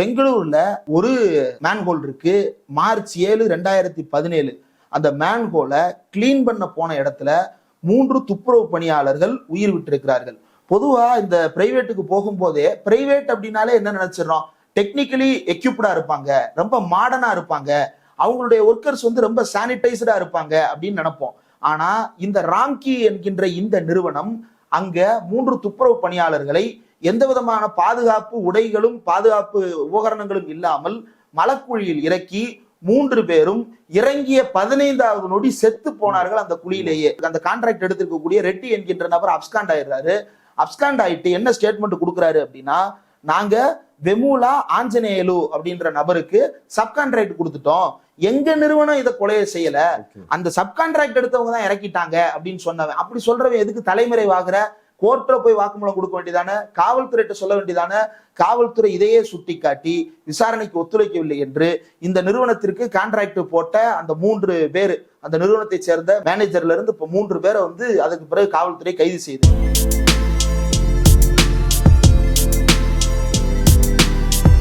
பெங்களூர்ல ஒரு மேன்ஹோல் இருக்கு. மார்ச் 7, 2017 அந்த மேன்ஹோலை கிளீன் பண்ண போன இடத்துல 3 துப்புரவு பணியாளர்கள் உயிர் விட்டிருக்கிறார்கள். பொதுவா இந்த பிரைவேட்டுக்கு போகும்போதே பிரைவேட் அப்படின்னாலே என்ன நினைச்சிடறோம், டெக்னிக்கலி எக்யூப்டா இருப்பாங்க, ரொம்ப மாடர்னா இருப்பாங்க, அவங்களுடைய ஒர்க்கர்ஸ் ரொம்ப சானிடைஸ்டா இருப்பாங்க அப்படின்னு நினைப்போம். ஆனா இந்த ராம்கி என்கின்ற இந்த நிறுவனம் அங்க 3 துப்புரவு பணியாளர்களை எந்த விதமான பாதுகாப்பு உடைகளும் பாதுகாப்பு உபகரணங்களும் இல்லாமல் மலக்குழியில் இறக்கி 3 பேரும் இறங்கிய 15வது நொடி செத்து போனார்கள் அந்த குழியிலேயே. அந்த கான்ட்ராக்ட் எடுத்திருக்கக்கூடிய ரெட்டி என்கின்ற நபர் அப்ஸ்காண்ட் ஆயிடுறாரு. அப்ஸ்காண்ட் ஆயிட்டு என்ன ஸ்டேட்மெண்ட் கொடுக்குறாரு அப்படின்னா, நாங்க வெமுலா ஆஞ்சநேயலு அப்படின்ற நபருக்கு சப்கான்ட்ராக்ட் கொடுத்துட்டோம், எங்க நிறுவனம் இதை கொலையை செய்யல, அந்த சப்கான்ட்ராக்ட் எடுத்தவங்க தான் இறக்கிட்டாங்க அப்படின்னு சொன்னவன். அப்படி சொல்றவன் எதுக்கு தலைமறைவாகிற? கோர்ட்ல போய் வாக்குமூலம் கொடுக்க வேண்டியதானே, காவல்துறையிட்ட சொல்ல வேண்டியதானே. காவல்துறை இதையே சுட்டி காட்டி விசாரணைக்கு ஒத்துழைக்கவில்லை என்று இந்த நிறுவனத்திற்கு கான்ட்ராக்ட் போட்ட அந்த 3 பேர், அந்த நிறுவனத்தை சேர்ந்த மேனேஜர்ல இருந்து இப்ப 3 பேரை அதுக்கு பிறகு காவல்துறை கைது செய்து